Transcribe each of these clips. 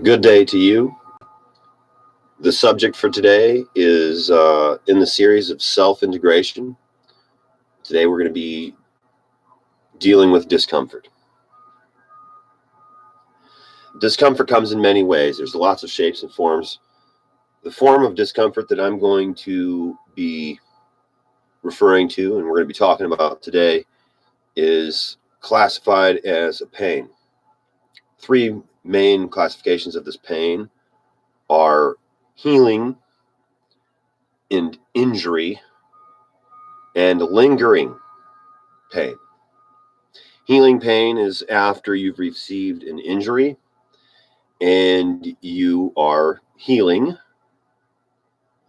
Good day to you. The subject for today is in the series of self-integration. Today we're going to be dealing with discomfort. Discomfort comes in many ways. There's lots of shapes and forms. The form of discomfort that I'm going to be referring to and we're going to be talking about today is classified as a pain. Three main classifications of this pain are healing and injury and lingering pain. Healing pain is after you've received an injury and you are healing.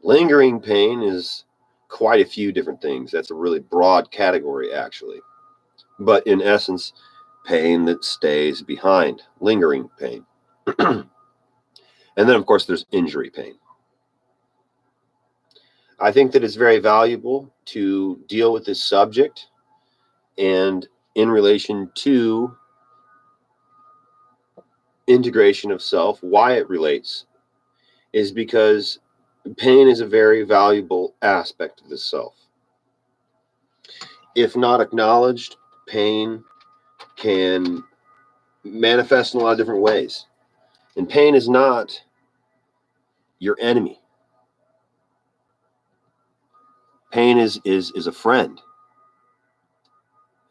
Lingering pain is quite a few different things. That's a really broad category, actually. But in essence, pain that stays behind, lingering pain. And then, of course, there's injury pain. I think that it's very valuable to deal with this subject and in relation to integration of self. Why it relates is because pain is a very valuable aspect of the self. If not acknowledged, pain can manifest in a lot of different ways. And pain is not your enemy. Pain is a friend.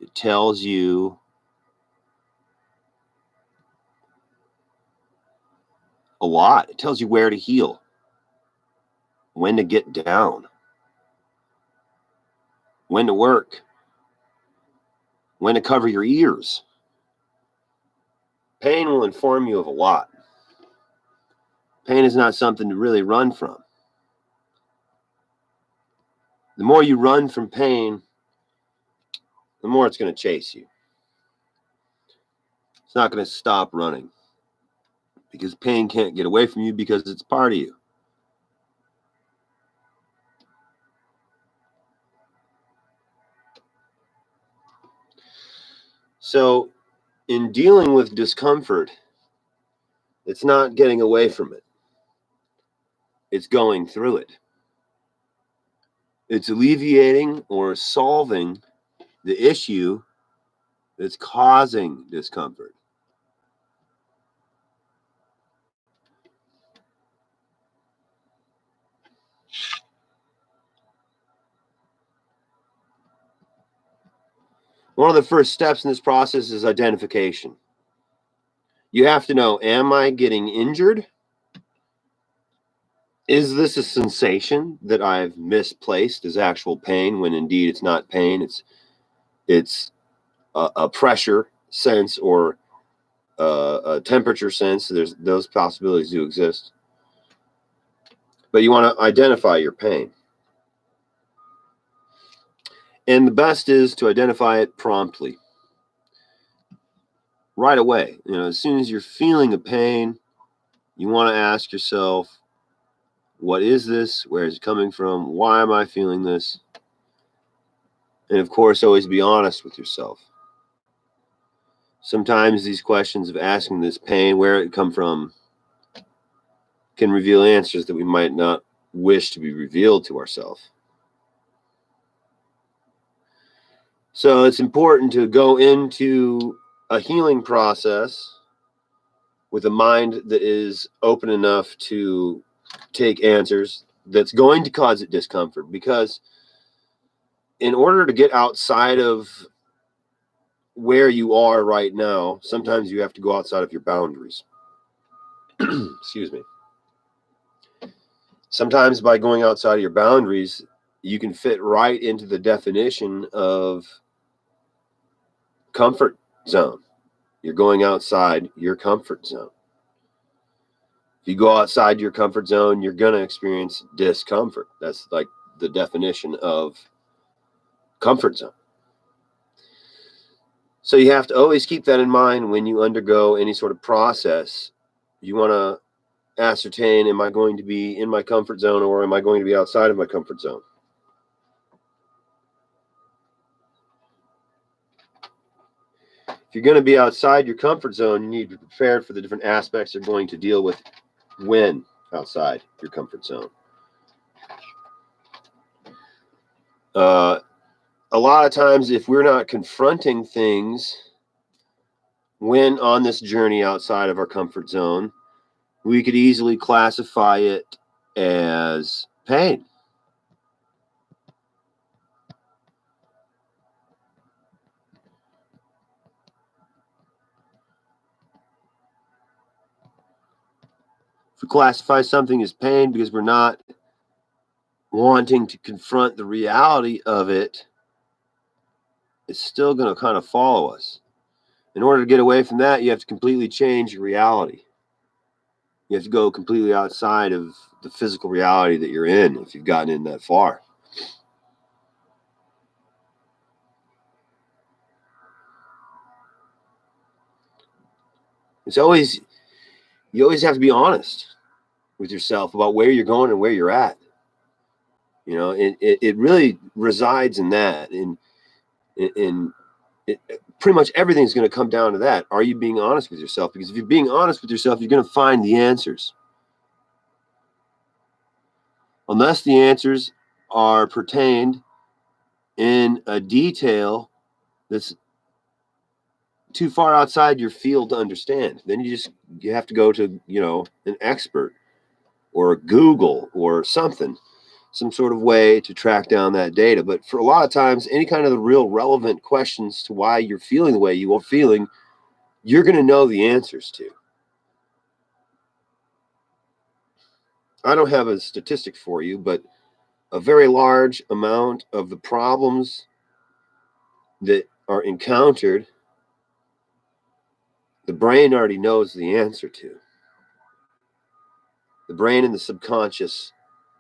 It tells you a lot. It tells you where to heal, when to get down, when to work, when to cover your ears. Pain will inform you of a lot. Pain is not something to really run from. The more you run from pain, the more it's going to chase you. It's not going to stop running because pain can't get away from you because it's part of you. So, in dealing with discomfort, it's not getting away from it. It's going through it. It's alleviating or solving the issue that's causing discomfort. One of the first steps in this process is identification. You have to know, am I getting injured? Is this a sensation that I've misplaced as actual pain when indeed it's not pain? It's a pressure sense or a temperature sense. There's those possibilities do exist. But you want to identify your pain. And the best is to identify it promptly. Right away. As soon as you're feeling a pain, you want to ask yourself, what is this? Where is it coming from? Why am I feeling this? And of course, always be honest with yourself. Sometimes these questions of asking this pain, where it come from, can reveal answers that we might not wish to be revealed to ourselves. So it's important to go into a healing process with a mind that is open enough to take answers that's going to cause it discomfort, because in order to get outside of where you are right now, sometimes you have to go outside of your boundaries. Excuse me. Sometimes by going outside of your boundaries, you can fit right into the definition of comfort zone. You're going outside your comfort zone. If you go outside your comfort zone, you're going to experience discomfort. That's like the definition of comfort zone. So you have to always keep that in mind when you undergo any sort of process. You want to ascertain, am I going to be in my comfort zone or am I going to be outside of my comfort zone? If you're going to be outside your comfort zone, you need to be prepared for the different aspects you're going to deal with when outside your comfort zone. A lot of times, if we're not confronting things when on this journey outside of our comfort zone, we could easily classify it as pain. If we classify something as pain because we're not wanting to confront the reality of it, it's still going to kind of follow us. In order to get away from that, you have to completely change your reality. You have to go completely outside of the physical reality that you're in if you've gotten in that far. You always have to be honest with yourself about where you're going and where you're at. It really resides in that. Pretty much everything's going to come down to that. Are you being honest with yourself? Because if you're being honest with yourself, you're going to find the answers. Unless the answers are pertained in a detail that's too far outside your field to understand, then you have to go to, an expert or Google or something, some sort of way to track down that data. But for a lot of times, any kind of the real relevant questions to why you're feeling the way you are feeling, you're going to know the answers to. I don't have a statistic for you, but a very large amount of the problems that are encountered, the brain already knows the answer to. The brain and the subconscious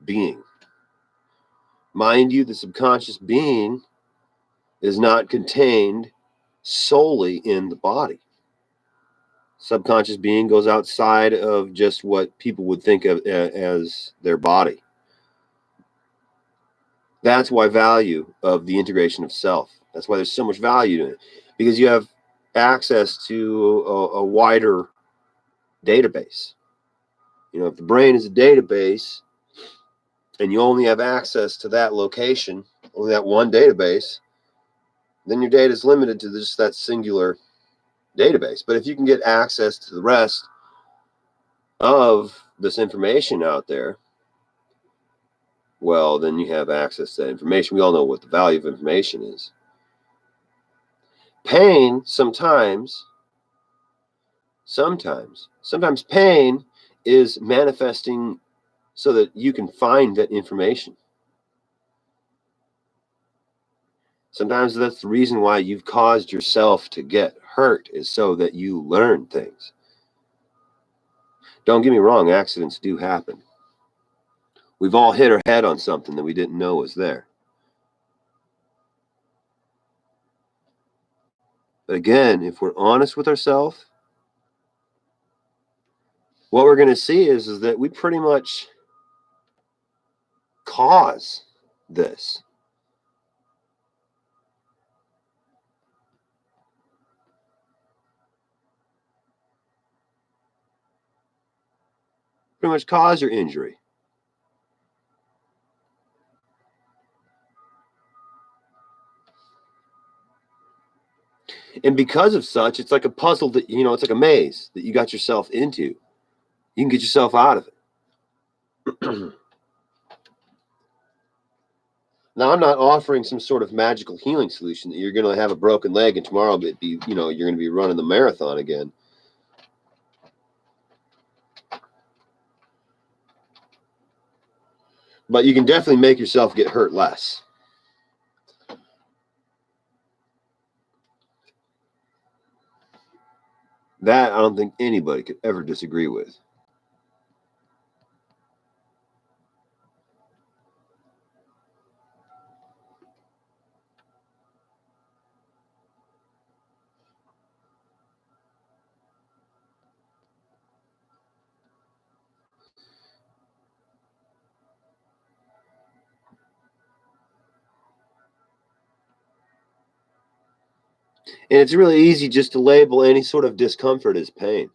being. Mind you, the subconscious being is not contained solely in the body. Subconscious being goes outside of just what people would think of as their body. That's why value of the integration of self. That's why there's so much value in it, because you have access to a wider database. If the brain is a database and you only have access to that location, only that one database, then your data is limited to just that singular database. But if you can get access to the rest of this information out there, well, then you have access to that information. We all know what the value of information is. Pain sometimes pain is manifesting so that you can find that information. Sometimes that's the reason why you've caused yourself to get hurt, is so that you learn things. Don't get me wrong, accidents do happen. We've all hit our head on something that we didn't know was there. But again, if we're honest with ourselves, what we're going to see is that we pretty much cause this. Pretty much cause your injury. And because of such, it's like a puzzle that, it's like a maze that you got yourself into. You can get yourself out of it. Now, I'm not offering some sort of magical healing solution that you're going to have a broken leg and tomorrow you're going to be running the marathon again. But you can definitely make yourself get hurt less. That I don't think anybody could ever disagree with. And it's really easy just to label any sort of discomfort as pain.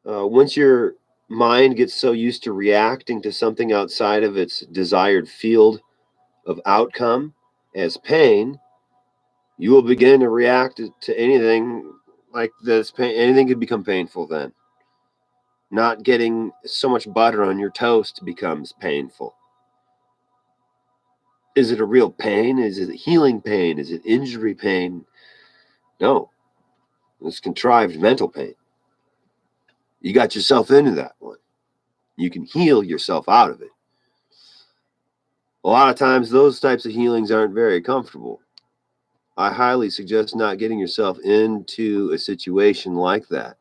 Once your mind gets so used to reacting to something outside of its desired field of outcome as pain, you will begin to react to anything like this. Anything could become painful then. Not getting so much butter on your toast becomes painful. Is it a real pain? Is it healing pain? Is it injury pain? No, it's contrived mental pain. You got yourself into that one. You can heal yourself out of it. A lot of times, those types of healings aren't very comfortable. I highly suggest not getting yourself into a situation like that.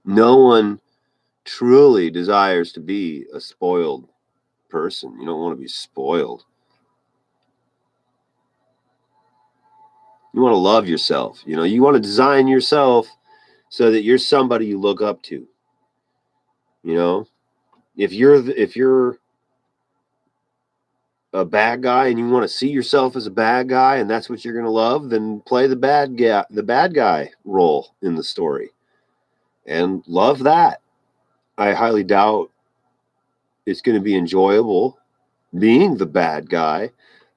No one truly desires to be a spoiled person. You don't want to be spoiled. You want to love yourself. You want to design yourself so that you're somebody you look up to. If you're a bad guy and you want to see yourself as a bad guy and that's what you're going to love, then play the bad guy role in the story and love that. I highly doubt it's going to be enjoyable being the bad guy.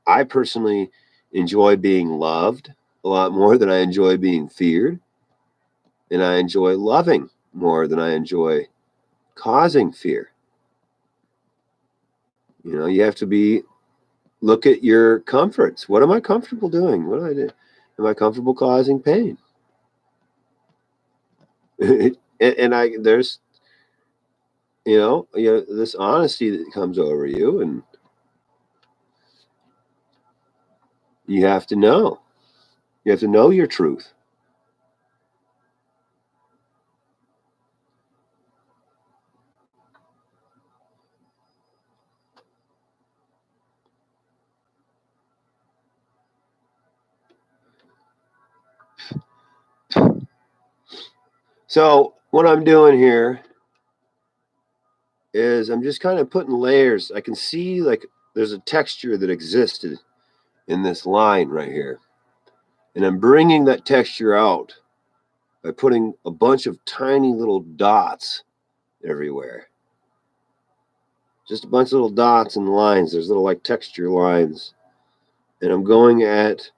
I personally enjoy being loved a lot more than I enjoy being feared, and I enjoy loving more than I enjoy causing fear. You have to look at your comforts. What am I comfortable doing? What do I do? Am I comfortable causing pain? There's this honesty that comes over you, and you have to know your truth. So what I'm doing here is I'm just kind of putting layers. I can see like there's a texture that existed in this line right here, and I'm bringing that texture out by putting a bunch of tiny little dots everywhere. Just a bunch of little dots and lines. There's little like texture lines. And I'm going at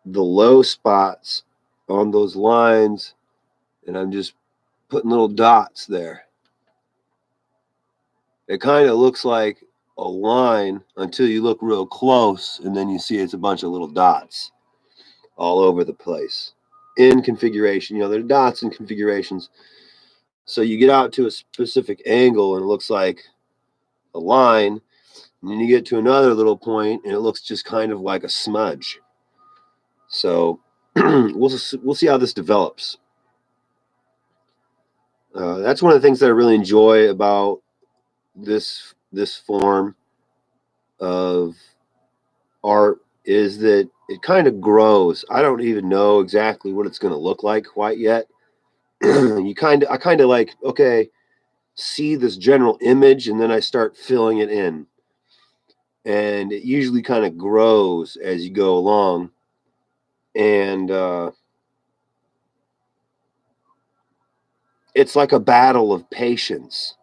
the low spots on those lines, and I'm just putting little dots there. It kind of looks like a line until you look real close, and then you see it's a bunch of little dots all over the place in configuration. There are dots and configurations. So you get out to a specific angle and it looks like a line, and then you get to another little point and it looks just kind of like a smudge. So we'll see how this develops. That's one of the things that I really enjoy about this form of art is that it kind of grows. I don't even know exactly what it's going to look like quite yet. I kind of like, okay, see this general image, and then I start filling it in. And it usually kind of grows as you go along. And it's like a battle of patience.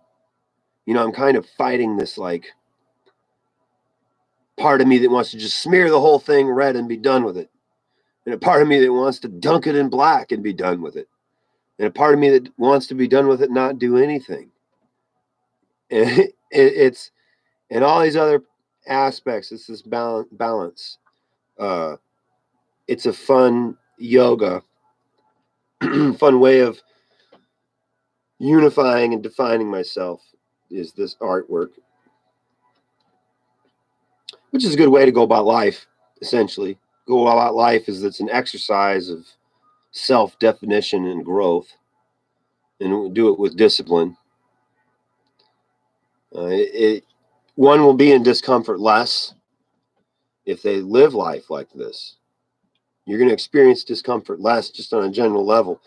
I'm kind of fighting this like part of me that wants to just smear the whole thing red and be done with it. And a part of me that wants to dunk it in black and be done with it. And a part of me that wants to be done with it, not do anything. And it's and all these other aspects. It's this balance. It's a fun yoga, fun way of unifying and defining myself is this artwork, which is a good way to go about life. Essentially, go about life is it's an exercise of self-definition and growth, and do it with discipline. One will be in discomfort less if they live life like this. You're going to experience discomfort less just on a general level.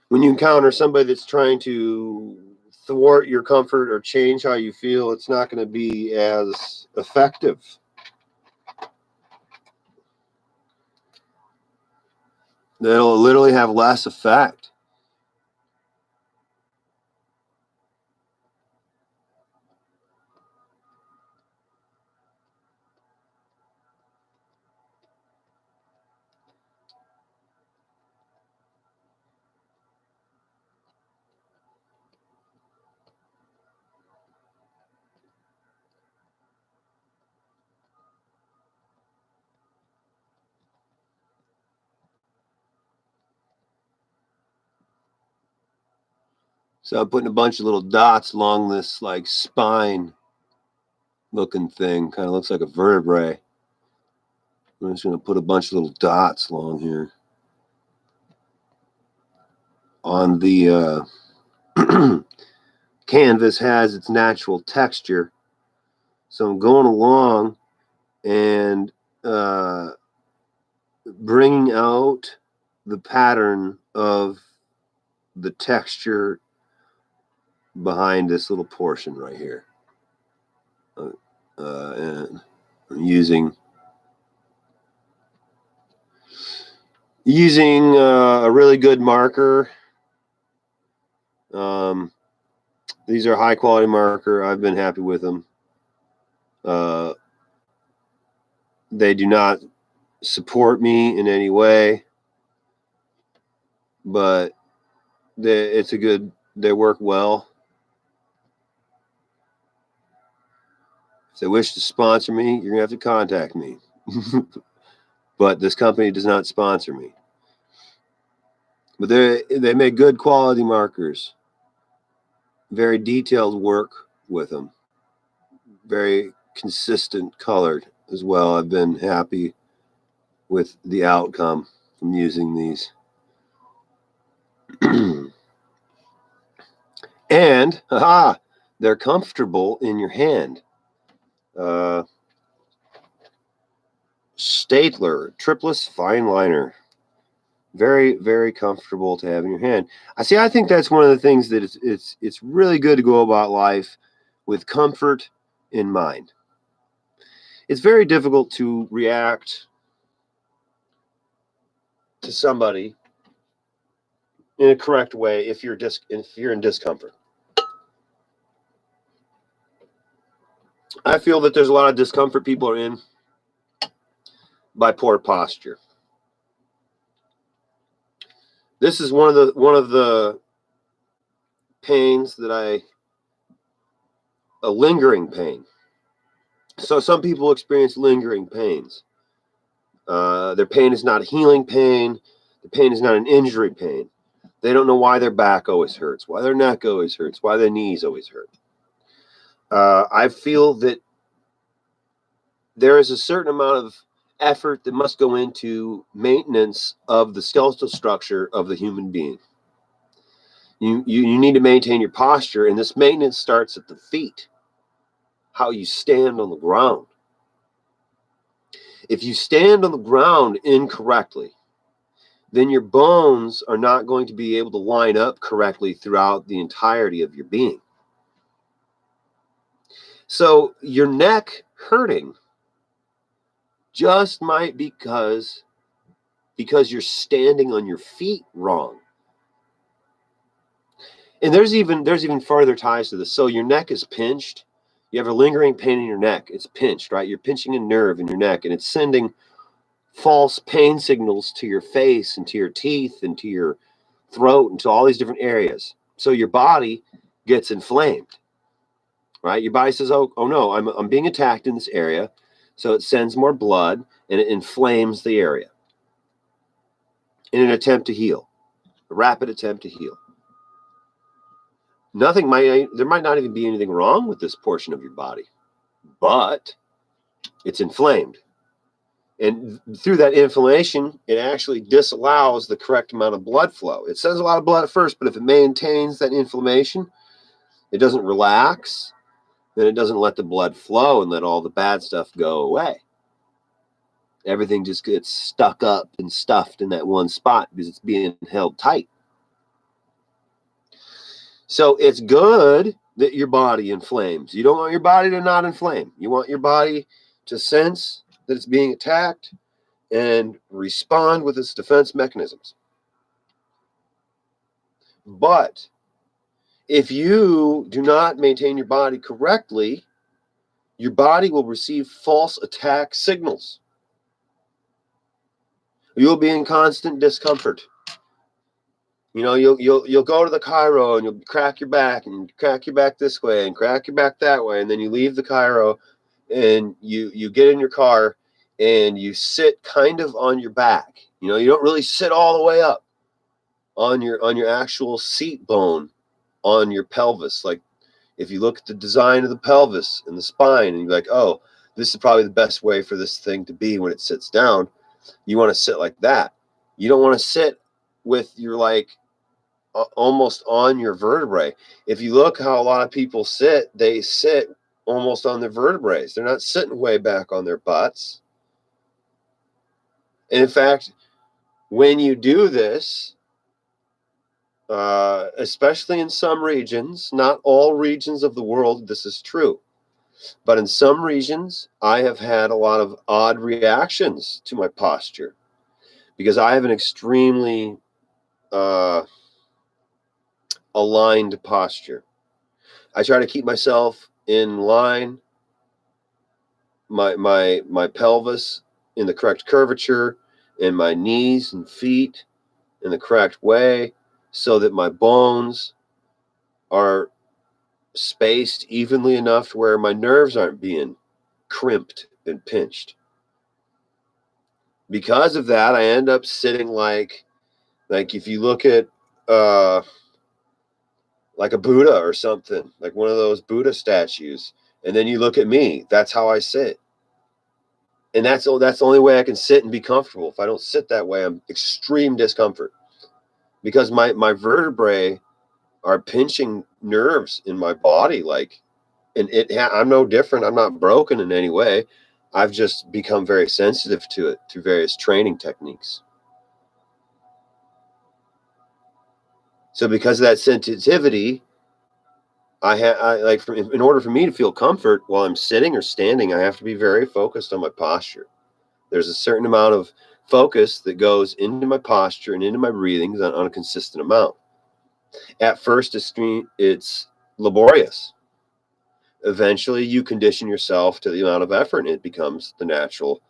When you encounter somebody that's trying to thwart your comfort or change how you feel, it's not going to be as effective. That'll literally have less effect. So I'm putting a bunch of little dots along this like spine looking thing. Kind of looks like a vertebrae. I'm just going to put a bunch of little dots along here on the canvas. Has its natural texture. So I'm going along and bringing out the pattern of the texture behind this little portion right here. And I'm using a really good marker. These are high quality marker. I've been happy with them. They do not support me in any way, but they work well. If they wish to sponsor me, you're gonna have to contact me. But this company does not sponsor me. But they make good quality markers. Very detailed work with them. Very consistent colored as well. I've been happy with the outcome from using these. And they're comfortable in your hand. Stapler Triplus Fine Liner. Very, very comfortable to have in your hand. I think that's one of the things that it's really good to go about life with comfort in mind. It's very difficult to react to somebody in a correct way if you're in discomfort. I feel that there's a lot of discomfort people are in by poor posture. This is one of the pains that a lingering pain. So some people experience lingering pains. Their pain is not a healing pain. The pain is not an injury pain. They don't know why their back always hurts, why their neck always hurts, why their knees always hurt. I feel that there is a certain amount of effort that must go into maintenance of the skeletal structure of the human being. You need to maintain your posture, and this maintenance starts at the feet, how you stand on the ground. If you stand on the ground incorrectly, then your bones are not going to be able to line up correctly throughout the entirety of your being. So your neck hurting just might be because you're standing on your feet wrong. And there's even further ties to this. So your neck is pinched. You have a lingering pain in your neck. It's pinched, right? You're pinching a nerve in your neck, and it's sending false pain signals to your face and to your teeth and to your throat and to all these different areas. So your body gets inflamed, right? Your body says, oh no, I'm being attacked in this area. So it sends more blood and it inflames the area in an attempt to heal, a rapid attempt to heal. There might not even be anything wrong with this portion of your body, but it's inflamed. And through that inflammation, it actually disallows the correct amount of blood flow. It sends a lot of blood at first, but if it maintains that inflammation, it doesn't relax, then it doesn't let the blood flow and let all the bad stuff go away. Everything just gets stuck up and stuffed in that one spot because it's being held tight. So it's good that your body inflames. You don't want your body to not inflame. You want your body to sense that it's being attacked and respond with its defense mechanisms. But if you do not maintain your body correctly, your body will receive false attack signals. You'll be in constant discomfort. You'll go to the chiro and you'll crack your back and crack your back this way and crack your back that way, and then you leave the chiro and you get in your car and you sit kind of on your back. You don't really sit all the way up on your actual seat bone on your pelvis. Like, if you look at the design of the pelvis and the spine and you're like, oh, this is probably the best way for this thing to be when it sits down, you want to sit like that. You don't want to sit with your almost on your vertebrae. If you look how a lot of people sit, they sit almost on their vertebrae. They're not sitting way back on their butts. And in fact, when you do this, especially in some regions, not all regions of the world, this is true. But in some regions, I have had a lot of odd reactions to my posture because I have an extremely aligned posture. I try to keep myself in line, my pelvis in the correct curvature, and my knees and feet in the correct way, so that my bones are spaced evenly enough to where my nerves aren't being crimped and pinched. Because of that, I end up sitting like if you look at like a Buddha or something, like one of those Buddha statues, and then you look at me, that's how I sit. And that's the only way I can sit and be comfortable. If I don't sit that way, I'm extreme discomfort because my vertebrae are pinching nerves in my body. And I'm no different. I'm not broken in any way. I've just become very sensitive to it through various training techniques. So because of that sensitivity, in order for me to feel comfort while I'm sitting or standing, I have to be very focused on my posture. There's a certain amount of focus that goes into my posture and into my breathing on a consistent amount. At first, it's laborious. Eventually, you condition yourself to the amount of effort, and it becomes the natural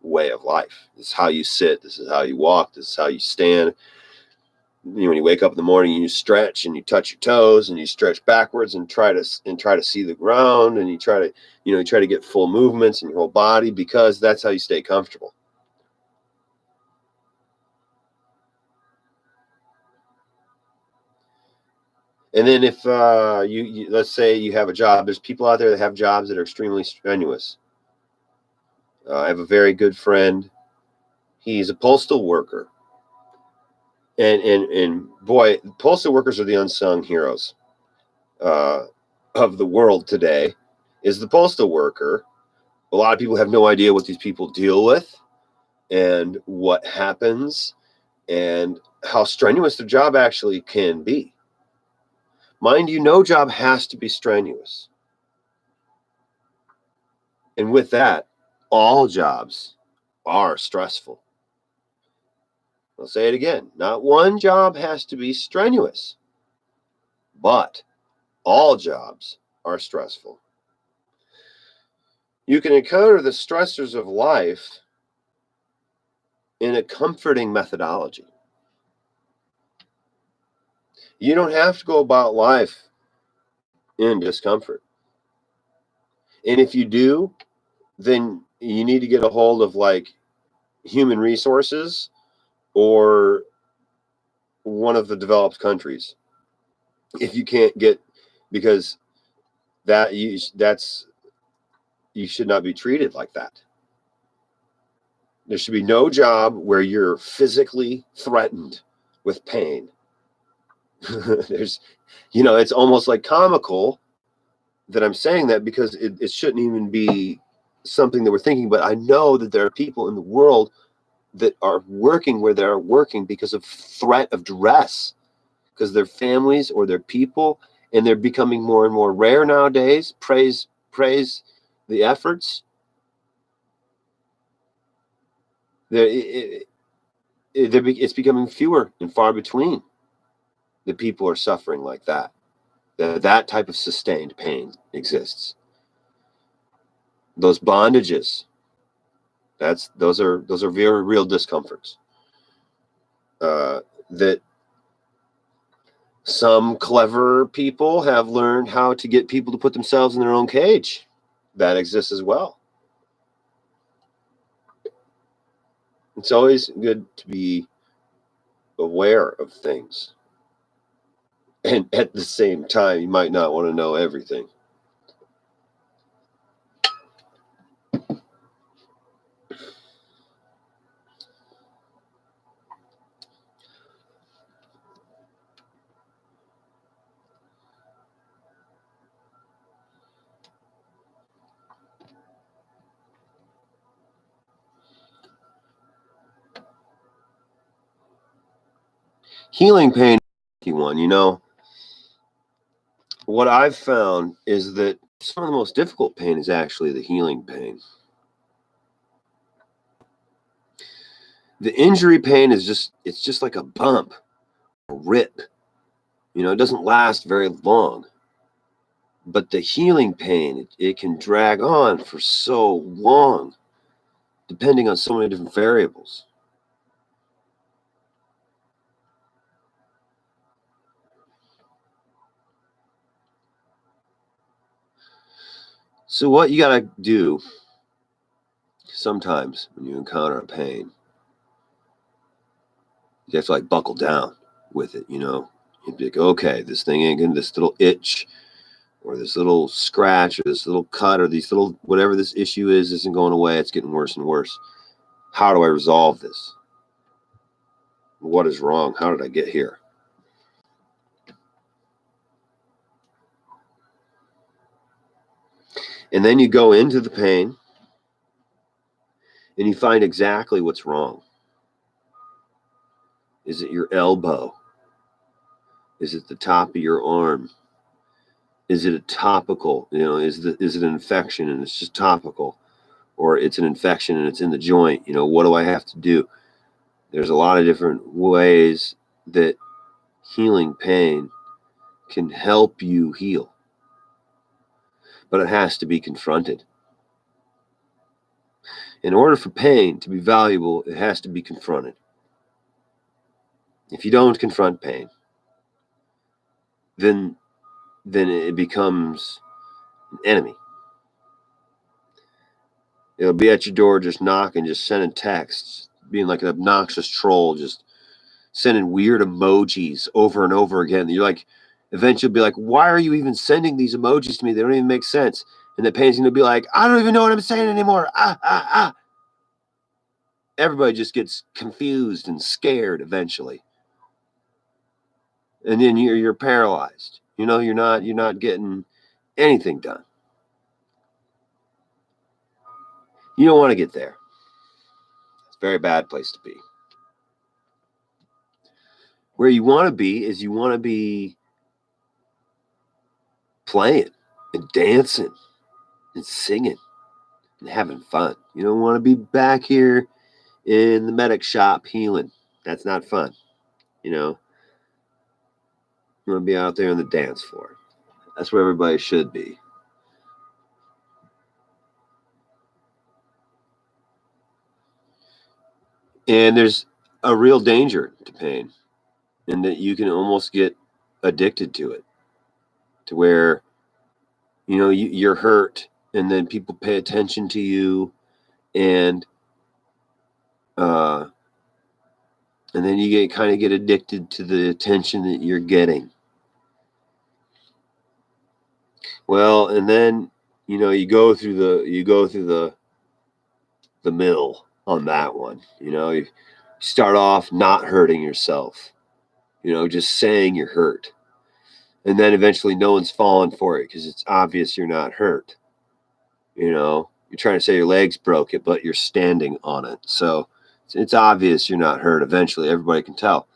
way of life. This is how you sit. This is how you walk. This is how you stand. When you wake up in the morning, you stretch and you touch your toes and you stretch backwards and try to see the ground, and you try to get full movements in your whole body, because that's how you stay comfortable. And then if you let's say you have a job, there's people out there that have jobs that are extremely strenuous. I have a very good friend. He's a postal worker. And boy, postal workers are the unsung heroes of the world today. Is the postal worker. A lot of people have no idea what these people deal with and what happens and how strenuous their job actually can be. Mind you, no job has to be strenuous. And with that, all jobs are stressful. I'll say it again. Not one job has to be strenuous, but all jobs are stressful. You can encounter the stressors of life in a comforting methodology. You don't have to go about life in discomfort. And if you do, then you need to get a hold of human resources or one of the developed countries. If you can't get, because you should not be treated like that. There should be no job where you're physically threatened with pain. It's almost like comical that I'm saying that, because it shouldn't even be something that we're thinking, but I know that there are people in the world that are working where they're working because of threat of duress, because their families or their people, and they're becoming more and more rare nowadays. Praise the efforts. It's becoming fewer and far between that people are suffering like that. That type of sustained pain exists. Those bondages, those are very real discomforts. That some clever people have learned how to get people to put themselves in their own cage. That exists as well. It's always good to be aware of things. And at the same time, you might not want to know everything. Healing pain, one. What I've found is that some of the most difficult pain is actually the healing pain. The injury pain it's just like a bump, a rip. It doesn't last very long. But the healing pain, it can drag on for so long, depending on so many different variables. So what you got to do sometimes when you encounter a pain, you have to like buckle down with it, You'd be like, okay, this thing ain't gonna, this little itch or this little scratch or this little cut or these little, whatever this issue is, isn't going away. It's getting worse and worse. How do I resolve this? What is wrong? How did I get here? And then you go into the pain and you find exactly what's wrong. Is it your elbow? Is it the top of your arm? Is it a topical? Is it an infection and it's just topical? Or it's an infection and it's in the joint? What do I have to do? There's a lot of different ways that healing pain can help you heal. But it has to be confronted. In order for pain to be valuable, it has to be confronted. If you don't confront pain, then it becomes an enemy. It'll be at your door just knocking, just sending texts, being like an obnoxious troll, just sending weird emojis over and over again. You're like, eventually be like, why are you even sending these emojis to me? They don't even make sense. And the pain's going to be like, I don't even know what I'm saying anymore. Everybody just gets confused and scared eventually. And then you're paralyzed. You're not getting anything done. You don't want to get there. It's a very bad place to be. Where you want to be is you want to be playing and dancing and singing and having fun. You don't want to be back here in the medic shop healing. That's not fun. You want to be out there on the dance floor. That's where everybody should be. And there's a real danger to pain, in that you can almost get addicted to it, to where you're hurt, and then people pay attention to you, and then you get addicted to the attention that you're getting. Well, and then you go through the mill on that one. You start off not hurting yourself, just saying you're hurt, and then eventually no one's falling for it because it's obvious you're not hurt. You're trying to say your leg's broke it, but you're standing on it, so it's obvious you're not hurt. Eventually everybody can tell.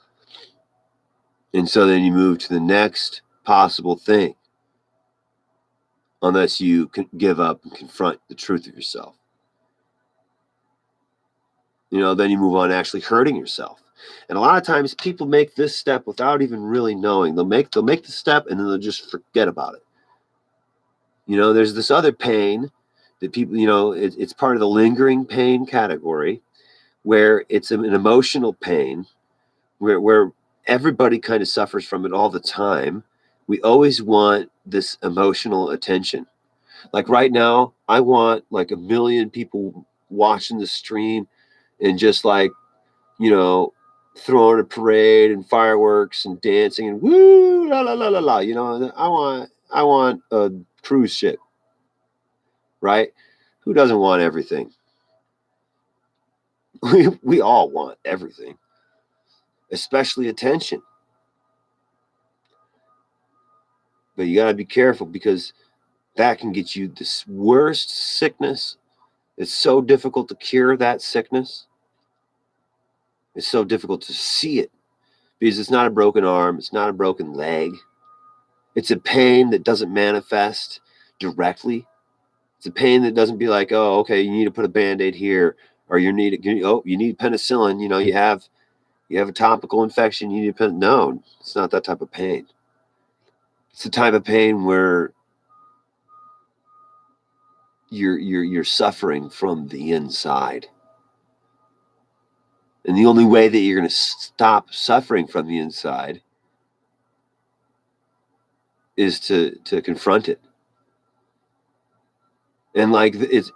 And so then you move to the next possible thing, unless you can give up and confront the truth of yourself. then you move on to actually hurting yourself. And a lot of times people make this step without even really knowing. They'll make the step and then they'll just forget about it. There's this other pain that people, it's part of the lingering pain category, where it's an emotional pain where everybody kind of suffers from it all the time. We always want this emotional attention. Like right now, I want like a million people watching the stream and just like, throwing a parade and fireworks and dancing and woo la la la la la. I want a cruise ship, right? Who doesn't want everything? We all want everything, especially attention. But you got to be careful, because that can get you this worst sickness. It's so difficult to cure that sickness. It's so difficult to see it, because it's not a broken arm. It's not a broken leg. It's a pain that doesn't manifest directly. It's a pain that doesn't be like, oh, okay, you need to put a Band-Aid here, or you need penicillin. You have a topical infection. You need no. It's not that type of pain. It's the type of pain where you're suffering from the inside. And the only way that you're going to stop suffering from the inside is to confront it. And like it's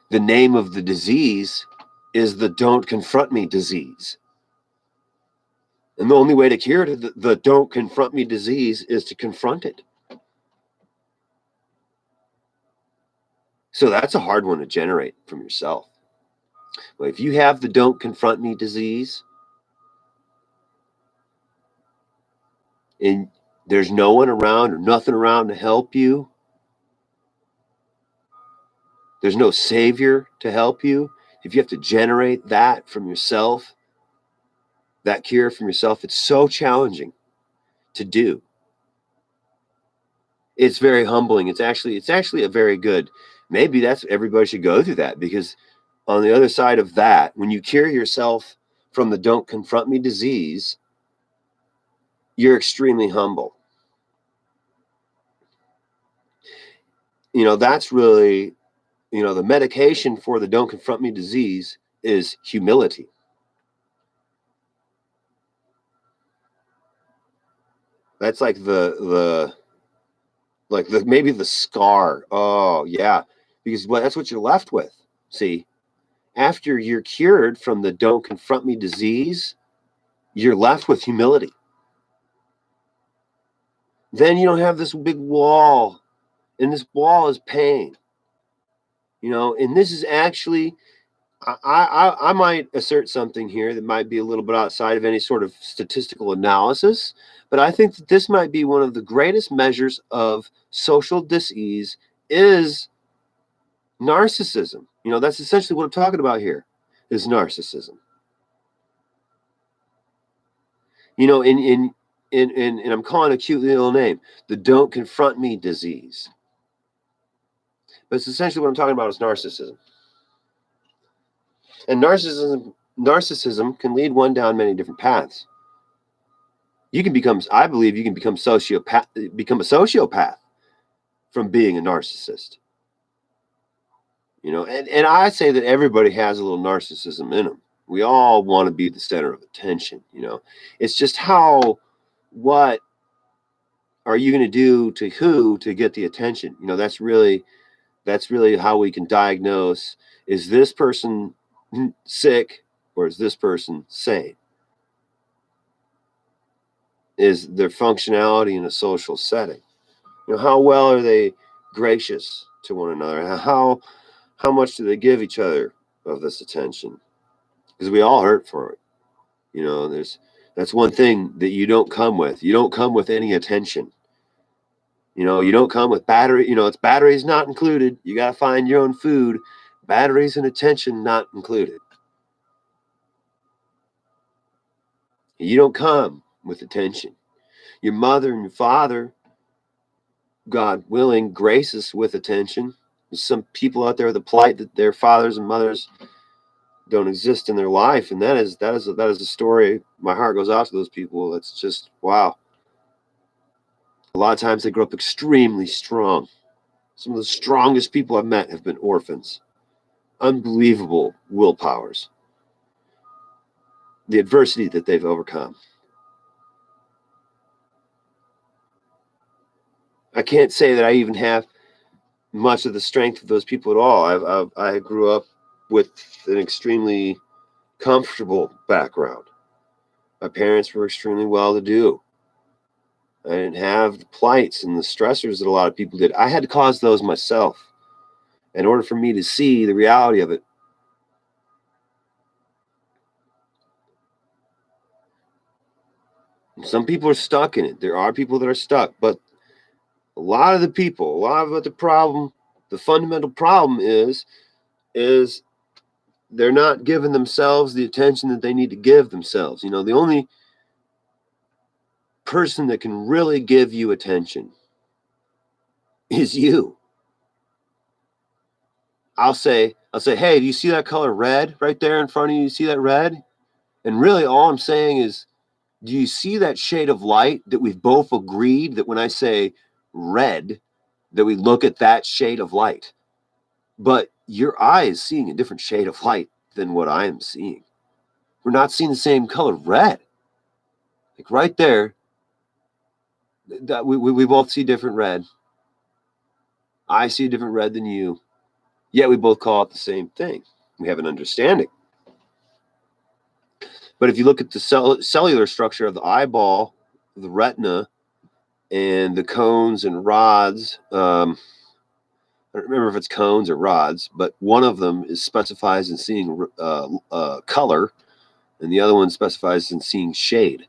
the name of the disease is the don't confront me disease. And the only way to cure the don't confront me disease is to confront it. So that's a hard one to generate from yourself. But if you have the don't confront me disease, and there's no one around or nothing around to help you, there's no savior to help you, if you have to generate that from yourself, that cure from yourself, it's so challenging to do. It's very humbling. It's actually a very good, maybe that's everybody should go through that, because on the other side of that, when you cure yourself from the don't confront me disease, you're extremely humble. That's really, the medication for the don't confront me disease is humility. That's like the maybe the scar. Oh yeah, because that's what you're left with. See, after you're cured from the don't confront me disease, you're left with humility. Then you don't have this big wall, and this wall is pain. And this is actually, I might assert something here that might be a little bit outside of any sort of statistical analysis, but I think that this might be one of the greatest measures of social dis-ease is narcissism. That's essentially what I'm talking about here, is narcissism. And I'm calling a cute little name, the don't confront me disease. But it's essentially what I'm talking about is narcissism. And narcissism can lead one down many different paths. I believe you can become a sociopath from being a narcissist. And I say that everybody has a little narcissism in them. We all want to be the center of attention. It's just what are you going to do to who to get the attention? That's really how we can diagnose, is this person sick or is this person sane? Is their functionality in a social setting? How well are they gracious to one another? How much do they give each other of this attention? Because we all hurt for it. That's one thing that you don't come with. You don't come with any attention. You don't come with battery. It's batteries not included. You got to find your own food. Batteries and attention not included. You don't come with attention. Your mother and your father, God willing, grace us with attention. There's some people out there that plight that their fathers and mothers don't exist in their life, and that is a story. My heart goes out to those people. It's just wow. A lot of times they grow up extremely strong. Some of the strongest people I've met have been orphans. Unbelievable willpowers. The adversity that they've overcome. I can't say that I even have much of the strength of those people at all. I grew up with an extremely comfortable background. My parents were extremely well to do. I didn't have the plights and the stressors that a lot of people did. I had to cause those myself in order for me to see the reality of it. Some people are stuck in it. There are people that are stuck, but a lot of the problem, the fundamental problem is they're not giving themselves the attention that they need to give themselves. You know, the only person that can really give you attention is you. I'll say, hey, do you see that color red right there in front of you? You see that red? And really all I'm saying is, do you see that shade of light that we've both agreed that when I say red, that we look at that shade of light? But your eye is seeing a different shade of light than what I am seeing. We're not seeing the same color red. Like right there, that we both see different red. I see a different red than you. Yet we both call it the same thing. We have an understanding. But if you look at the cellular structure of the eyeball, the retina, and the cones and rods, I don't remember if it's cones or rods, but one of them is specifies in seeing color, and the other one specifies in seeing shade.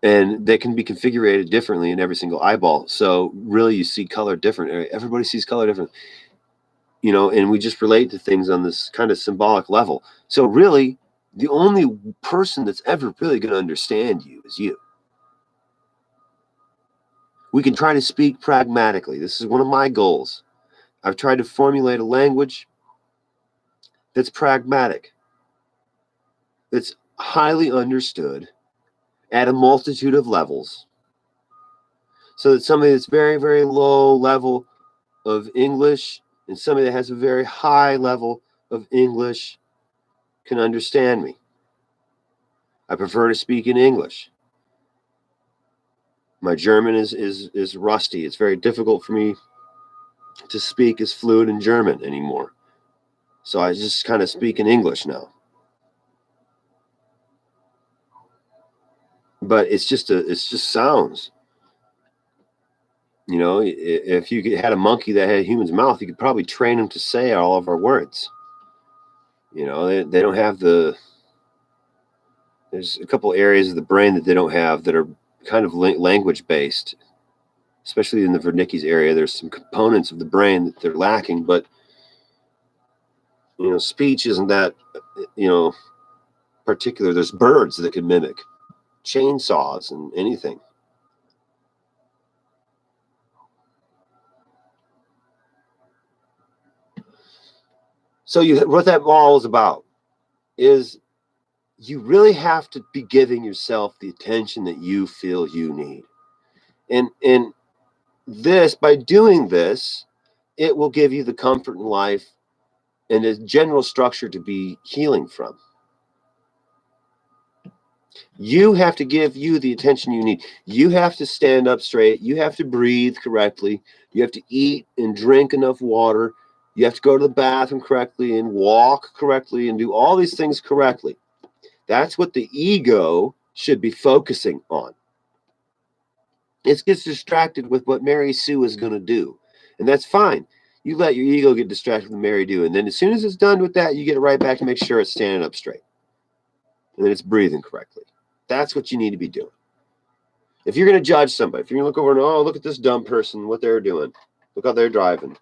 And they can be configured differently in every single eyeball. So really, you see color different. Everybody sees color different, you know, and we just relate to things on this kind of symbolic level. So really, the only person that's ever really going to understand you is you. We can try to speak pragmatically. This is one of my goals. I've tried to formulate a language that's pragmatic, that's highly understood at a multitude of levels, so that somebody that's very, very low level of English and somebody that has a very high level of English can understand me. I prefer to speak in English. My German is rusty. It's very difficult for me to speak as fluent in German anymore. So I just kind of speak in English now. But it's just sounds. You know, if you had a monkey that had a human's mouth, you could probably train him to say all of our words. You know, they don't have there's a couple areas of the brain that they don't have that are kind of language based, especially in the Wernicke's area. There's some components of the brain that they're lacking, but, you know, speech isn't that, you know, particular. There's birds that can mimic chainsaws and anything. So what that all is about is you really have to be giving yourself the attention that you feel you need. And this, by doing this, it will give you the comfort in life and a general structure to be healing from. You have to give you the attention you need. You have to stand up straight. You have to breathe correctly. You have to eat and drink enough water. You have to go to the bathroom correctly and walk correctly and do all these things correctly. That's what the ego should be focusing on. It gets distracted with what Mary Sue is going to do. And that's fine. You let your ego get distracted with Mary do. And then as soon as it's done with that, you get it right back to make sure it's standing up straight. And then it's breathing correctly. That's what you need to be doing. If you're going to judge somebody, if you're going to look over and, oh, look at this dumb person, what they're doing. Look how they're driving.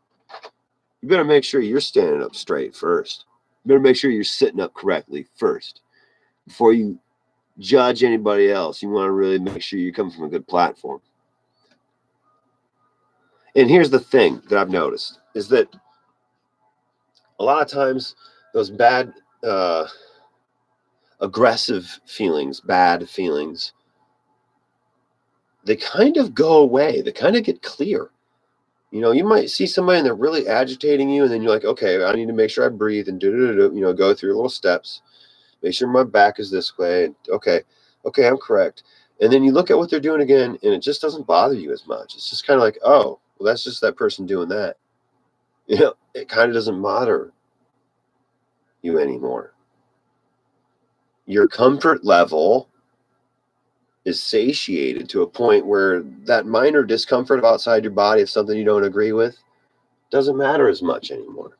You better make sure you're standing up straight first. You better make sure you're sitting up correctly first. Before you judge anybody else, you want to really make sure you come from a good platform. And here's the thing that I've noticed is that a lot of times those bad, aggressive feelings, bad feelings, they kind of go away. They kind of get clear. You might see somebody and they're really agitating you, and then you're like, okay, I need to make sure I breathe and go through little steps. Make sure my back is this way. Okay, I'm correct. And then you look at what they're doing again, and it just doesn't bother you as much. It's just kind of like, oh, well, that's just that person doing that. It kind of doesn't bother you anymore. Your comfort level is satiated to a point where that minor discomfort outside your body of something you don't agree with doesn't matter as much anymore.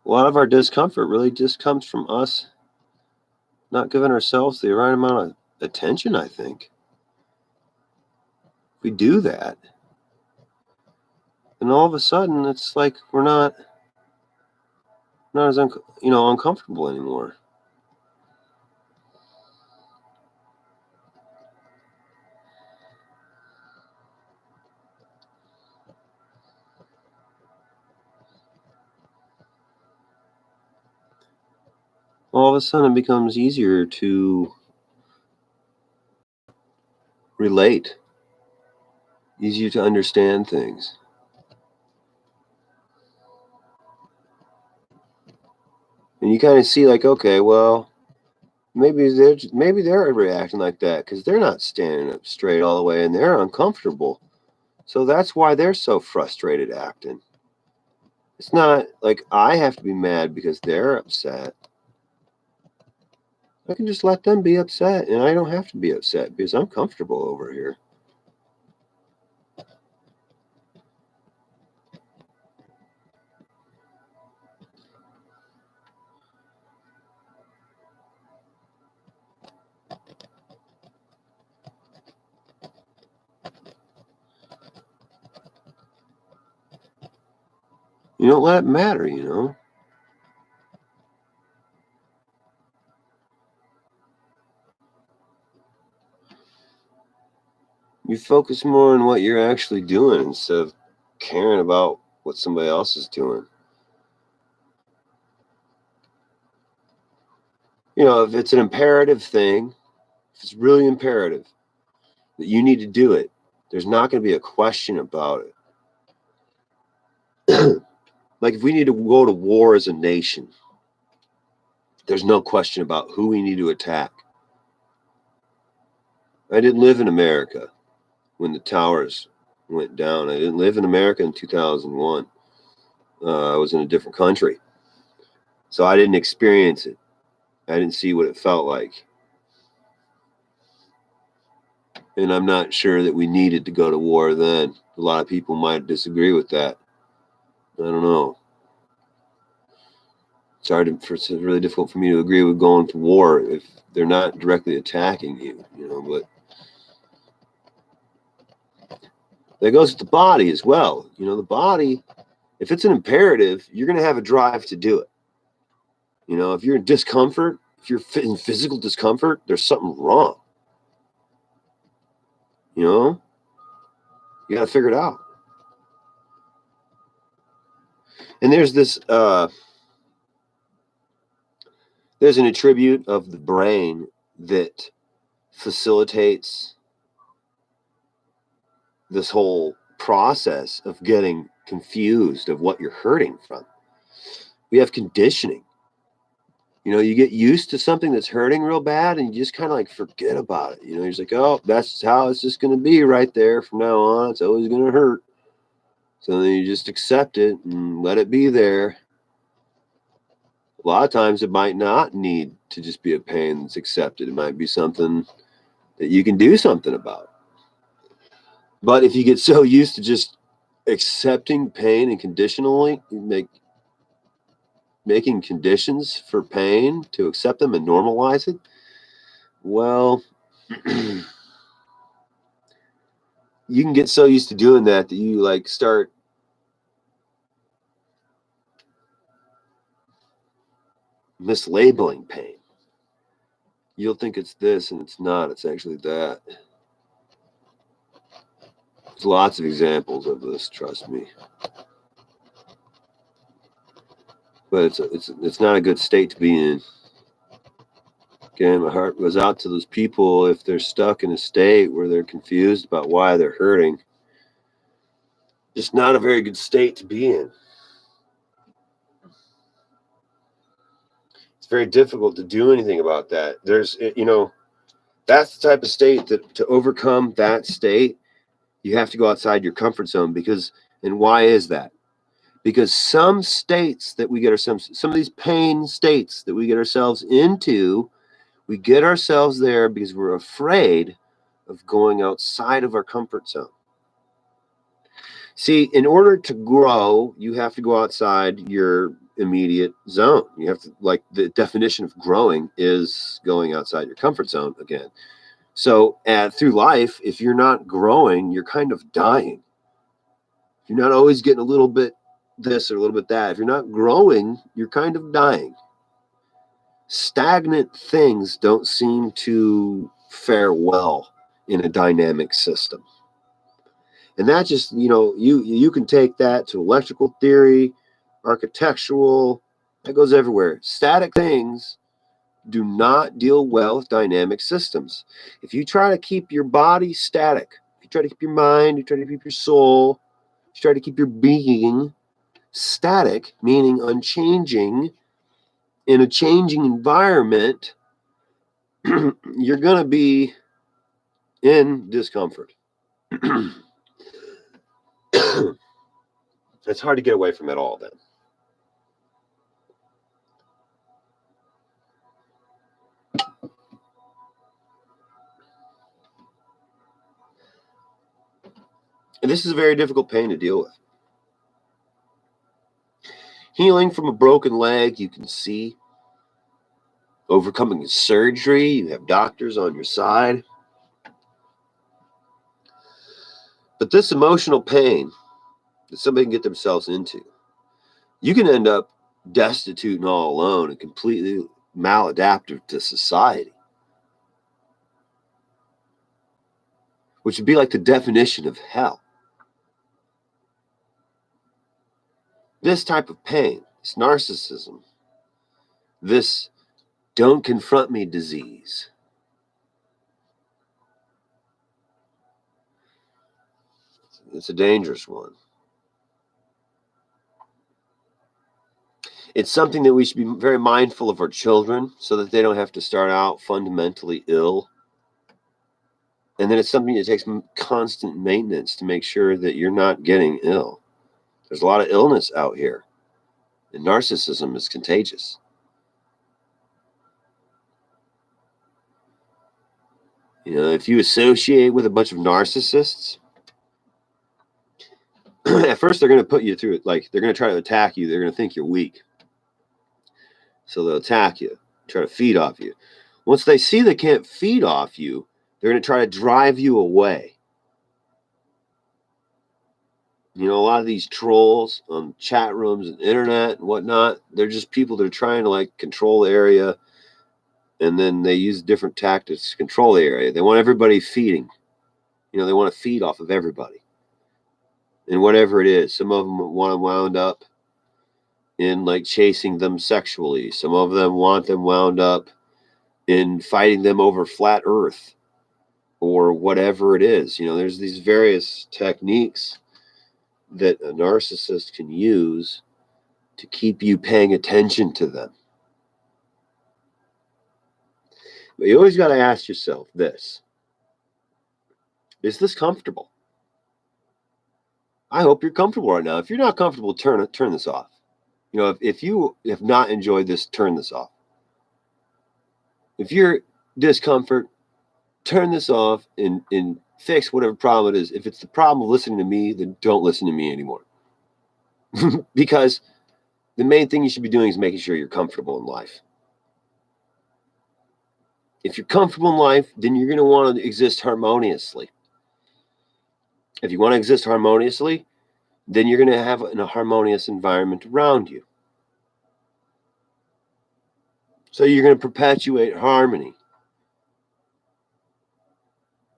A lot of our discomfort really just comes from us not giving ourselves the right amount of attention, I think. If we do that, then all of a sudden it's like we're not as uncomfortable anymore. All of a sudden it becomes easier to relate, easier to understand things. And you kind of see like, okay, well, maybe they're reacting like that because they're not standing up straight all the way and they're uncomfortable. So that's why they're so frustrated acting. It's not like I have to be mad because they're upset. I can just let them be upset, and I don't have to be upset because I'm comfortable over here. You don't let it matter. You focus more on what you're actually doing instead of caring about what somebody else is doing. If it's an imperative thing, if it's really imperative that you need to do it, there's not going to be a question about it. Like if we need to go to war as a nation, there's no question about who we need to attack. I didn't live in America when the towers went down. I didn't live in America in 2001. I was in a different country. So I didn't experience it. I didn't see what it felt like. And I'm not sure that we needed to go to war then. A lot of people might disagree with that. I don't know. It's really difficult for me to agree with going to war if they're not directly attacking you, but that goes with the body as well. The body, if it's an imperative, you're going to have a drive to do it. If you're in discomfort, if you're in physical discomfort, there's something wrong. You got to figure it out. And there's this, there's an attribute of the brain that facilitates this whole process of getting confused of what you're hurting from. We have conditioning. You get used to something that's hurting real bad and you just kind of like forget about it. You're just like, oh, that's how it's just going to be right there from now on. It's always going to hurt. So then you just accept it and let it be there. A lot of times it might not need to just be a pain that's accepted. It might be something that you can do something about. But if you get so used to just accepting pain and conditionally making conditions for pain to accept them and normalize it, well, You can get so used to doing that you like start mislabeling pain. You'll think it's this and it's not, it's actually that. There's lots of examples of this, trust me. But it's not a good state to be in. Again, my heart goes out to those people if they're stuck in a state where they're confused about why they're hurting. Just not a very good state to be in. It's very difficult to do anything about that. There's, that's the type of state that to overcome that state, you have to go outside your comfort zone and why is that? Because some states that we get ourselves, some of these pain states that we get ourselves into, we get ourselves there because we're afraid of going outside of our comfort zone. See, in order to grow, you have to go outside your immediate zone. You have to, like, the definition of growing is going outside your comfort zone again. So through life, if you're not growing, you're kind of dying. You're not always getting a little bit this or a little bit that. If you're not growing, you're kind of dying. Stagnant things don't seem to fare well in a dynamic system. And that just, you can take that to electrical theory, architectural, that goes everywhere. Static things do not deal well with dynamic systems. If you try to keep your body static, if you try to keep your mind, you try to keep your soul, you try to keep your being static, meaning unchanging, in a changing environment, you're going to be in discomfort. It's hard to get away from it all then. And this is a very difficult pain to deal with. Healing from a broken leg, you can see. Overcoming surgery, you have doctors on your side. But this emotional pain that somebody can get themselves into, you can end up destitute and all alone and completely maladaptive to society, which would be like the definition of hell. This type of pain, this narcissism, this don't confront me disease, it's a dangerous one. It's something that we should be very mindful of our children so that they don't have to start out fundamentally ill. And then it's something that takes constant maintenance to make sure that you're not getting ill. There's a lot of illness out here, and narcissism is contagious. If you associate with a bunch of narcissists, at first they're going to put you through it. Like, they're going to try to attack you. They're going to think you're weak. So they'll attack you, try to feed off you. Once they see they can't feed off you, they're going to try to drive you away. A lot of these trolls on chat rooms and internet and whatnot, they're just people that are trying to control the area, and then they use different tactics to control the area. They want everybody feeding. They want to feed off of everybody. And whatever it is, some of them want to wound up in chasing them sexually. Some of them want them wound up in fighting them over flat earth or whatever it is. There's these various techniques that a narcissist can use to keep you paying attention to them. But you always got to ask yourself this: is this comfortable? I hope you're comfortable right now. If you're not comfortable, turn this off. If you have not enjoyed this, turn this off. If you're discomfort, turn this off and fix whatever problem it is. If it's the problem of listening to me, then don't listen to me anymore. Because the main thing you should be doing is making sure you're comfortable in life. If you're comfortable in life, then you're going to want to exist harmoniously. If you want to exist harmoniously, then you're going to have a harmonious environment around you. So you're going to perpetuate harmony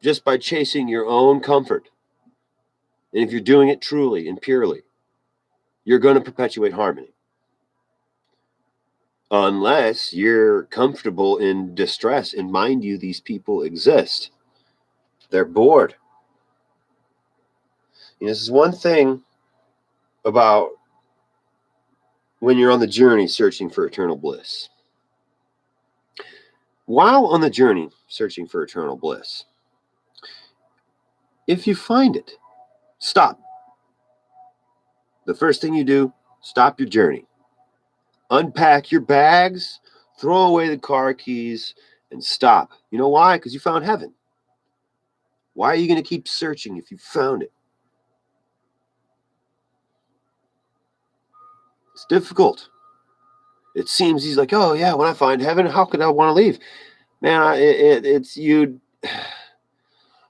just by chasing your own comfort. And if you're doing it truly and purely, you're going to perpetuate harmony. Unless you're comfortable in distress. And mind you, these people exist. They're bored. This is one thing about when you're on the journey searching for eternal bliss. While on the journey searching for eternal bliss, if you find it, stop. The first thing you do, stop your journey. Unpack your bags, throw away the car keys, and stop. You know why? Because you found heaven. Why are you going to keep searching if you found it? It's difficult. It seems he's like, oh yeah, when I find heaven, how could I want to leave? Man, it's you.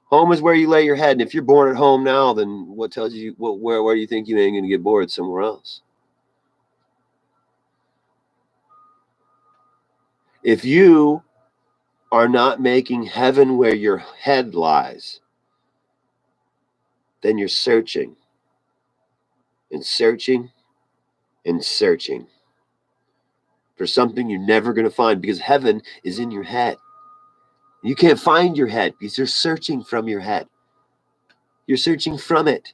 Home is where you lay your head, and if you're bored at home now, then what tells you where do you think you ain't going to get bored somewhere else? If you are not making heaven where your head lies, then you're searching and searching and searching for something you're never going to find, because heaven is in your head. You can't find your head because you're searching from your head. You're searching from it.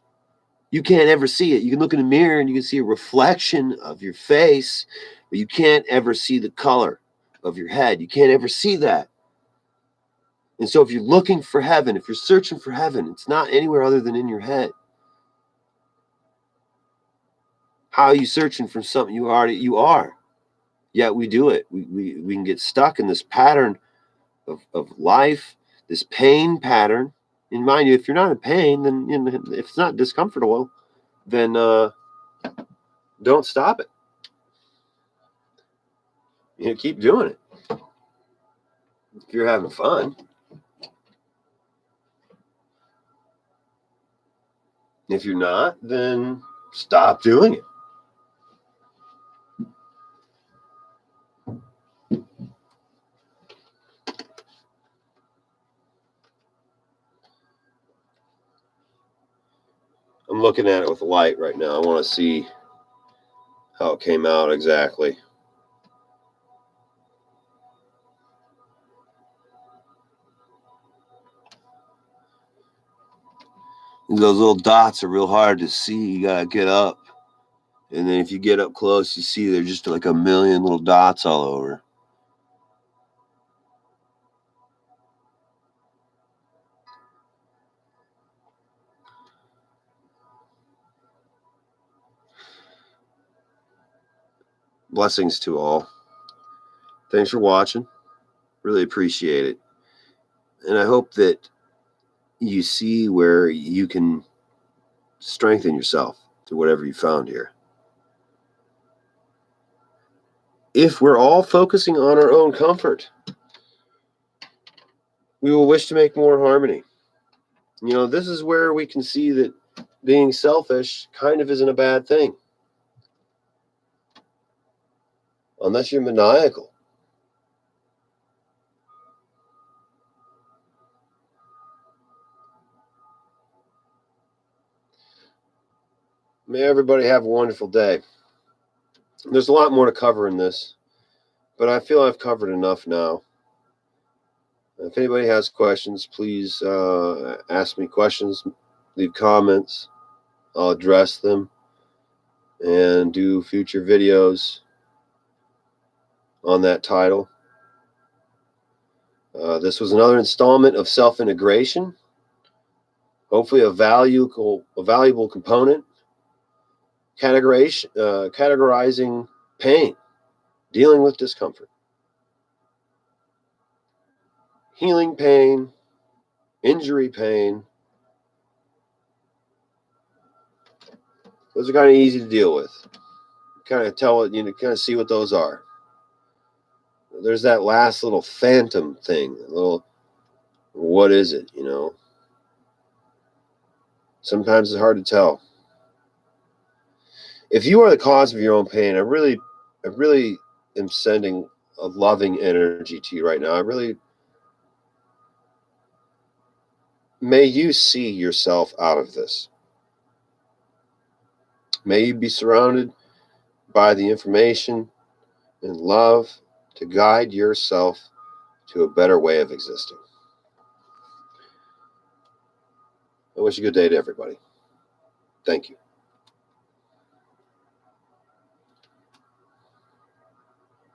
You can't ever see it. You can look in the mirror and you can see a reflection of your face, but you can't ever see the color of your head. You can't ever see that. And so if you're looking for heaven, if you're searching for heaven, it's not anywhere other than in your head. How are you searching for something you are? Yet we do it. We can get stuck in this pattern of life, this pain pattern. And mind you, if you're not in pain, then if it's not discomfortable, then don't stop it. Keep doing it. If you're having fun. If you're not, then stop doing it. I'm looking at it with the light right now. I want to see how it came out exactly. Those little dots are real hard to see. You gotta get up. And then if you get up close, you see they're just like a million little dots all over. Blessings to all. Thanks for watching. Really appreciate it. And I hope that you see where you can strengthen yourself to whatever you found here. If we're all focusing on our own comfort, we will wish to make more harmony. This is where we can see that being selfish kind of isn't a bad thing. Unless you're maniacal. May everybody have a wonderful day. There's a lot more to cover in this, but I feel I've covered enough now. If anybody has questions, please ask me questions, leave comments. I'll address them and do future videos on that title. This was another installment of self-integration. Hopefully a valuable component. Categorizing pain, dealing with discomfort, healing pain, injury pain. Those are kind of easy to deal with. Kind of tell it, kind of see what those are. there's that last little phantom thing, a little, what is it, Sometimes it's hard to tell. If you are the cause of your own pain, I really am sending a loving energy to you right now. May you see yourself out of this. May you be surrounded by the information and love to guide yourself to a better way of existing. I wish a good day to everybody. Thank you.